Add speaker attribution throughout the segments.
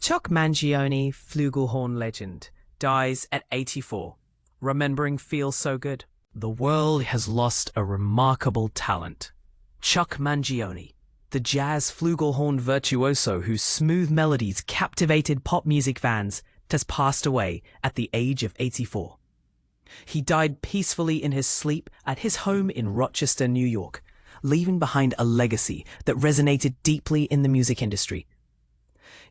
Speaker 1: Chuck Mangione, Flugelhorn legend, dies at 84. Remembering feels so good. The world has lost a remarkable talent. Chuck Mangione, the jazz flugelhorn virtuoso whose smooth melodies captivated pop music fans, has passed away at the age of 84. He died peacefully in his sleep at his home in Rochester, New York, leaving behind a legacy that resonated deeply in the music industry.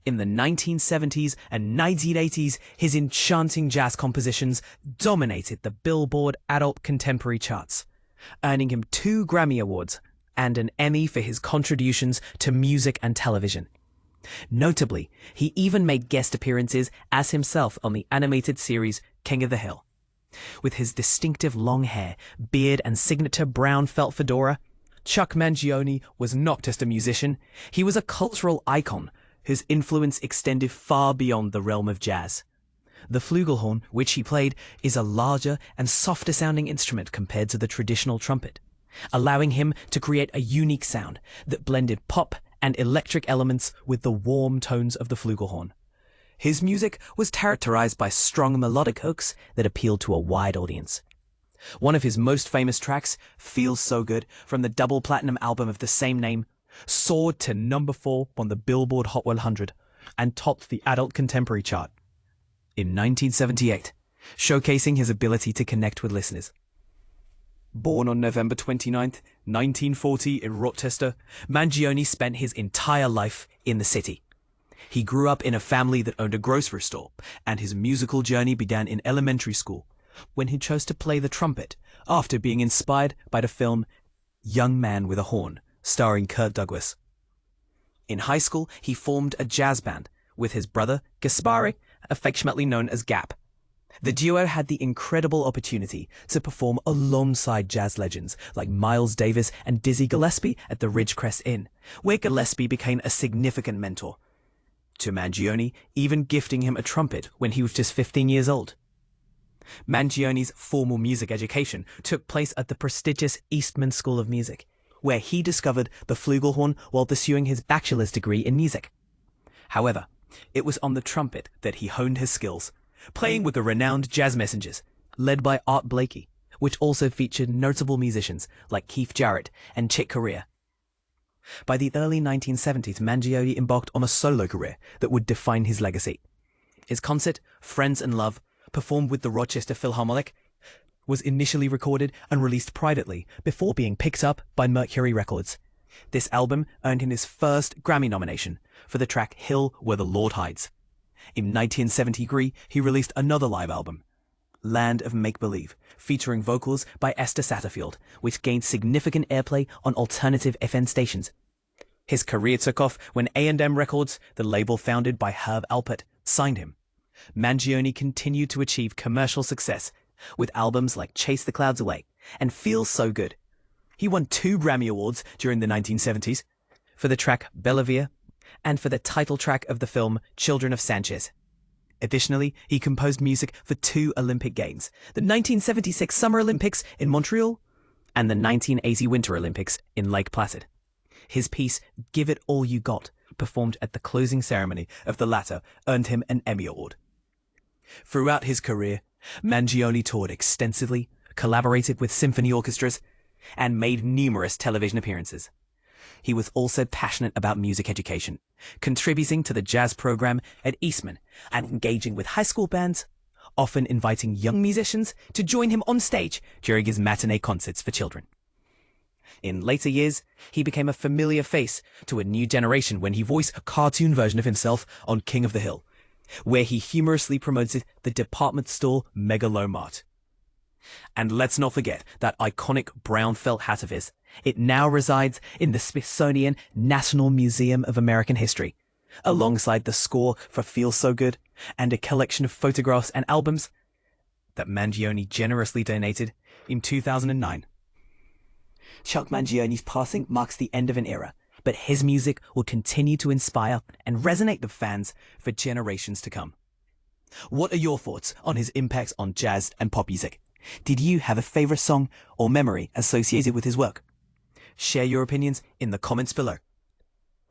Speaker 1: In the 1970s and 1980s, his enchanting jazz compositions dominated the Billboard Adult Contemporary charts, earning him 2 Grammy Awards and an Emmy for his contributions to music and television. Notably, he even made guest appearances as himself on the animated series King of the Hill. With his distinctive long hair, beard, and signature brown felt fedora, Chuck Mangione was not just a musician, he was a cultural icon whose influence extended far beyond the realm of jazz. The flugelhorn, which he played, is a larger and softer sounding instrument compared to the traditional trumpet, allowing him to create a unique sound that blended pop and electric elements with the warm tones of the flugelhorn. His music was characterized by strong melodic hooks that appealed to a wide audience. One of his most famous tracks, Feels So Good, from the double platinum album of the same name, soared to number 4 on the Billboard Hot 100 and topped the Adult Contemporary chart in 1978, showcasing his ability to connect with listeners. Born on November 29, 1940 in Rochester, Mangione spent his entire life in the city. He grew up in a family that owned a grocery store, and his musical journey began in elementary school, when he chose to play the trumpet after being inspired by the film Young Man with a Horn, starring Kirk Douglas. In high school, he formed a jazz band with his brother, Gaspare, affectionately known as Gap. The duo had the incredible opportunity to perform alongside jazz legends like Miles Davis and Dizzy Gillespie at the Ridgecrest Inn, where Gillespie became a significant mentor to Mangione, even gifting him a trumpet when he was just 15 years old. Mangione's formal music education took place at the prestigious Eastman School of Music, where he discovered the flugelhorn while pursuing his bachelor's degree in music. However, it was on the trumpet that he honed his skills, playing with the renowned Jazz Messengers, led by Art Blakey, which also featured notable musicians like Keith Jarrett and Chick Corea. By the early 1970s, Mangione embarked on a solo career that would define his legacy. His concert, Friends and Love, performed with the Rochester Philharmonic, was initially recorded and released privately before being picked up by Mercury Records. This album earned him his first Grammy nomination for the track Hill Where the Lord Hides. In 1973, he released another live album, Land of Make-Believe, featuring vocals by Esther Satterfield, which gained significant airplay on alternative FM stations. His career took off when A&M Records, the label founded by Herb Alpert, signed him. Mangione continued to achieve commercial success with albums like Chase the Clouds Away and Feels So Good. He won 2 Grammy Awards during the 1970s for the track Bellavia and for the title track of the film Children of Sanchez. Additionally, he composed music for 2 Olympic Games, the 1976 Summer Olympics in Montreal and the 1980 Winter Olympics in Lake Placid. His piece, Give It All You Got, performed at the closing ceremony of the latter, earned him an Emmy Award. Throughout his career, Mangione toured extensively, collaborated with symphony orchestras, and made numerous television appearances. He was also passionate about music education, contributing to the jazz program at Eastman and engaging with high school bands, often inviting young musicians to join him on stage during his matinee concerts for children. In later years, he became a familiar face to a new generation when he voiced a cartoon version of himself on King of the Hill, where he humorously promoted the department store Megalomart. And let's not forget that iconic brown felt hat of his. It now resides in the Smithsonian National Museum of American History, alongside the score for Feel So Good and a collection of photographs and albums that Mangione generously donated in 2009. Chuck Mangione's passing marks the end of an era, but his music will continue to inspire and resonate with fans for generations to come. What are your thoughts on his impacts on jazz and pop music? Did you have a favorite song or memory associated with his work? Share your opinions in the comments below.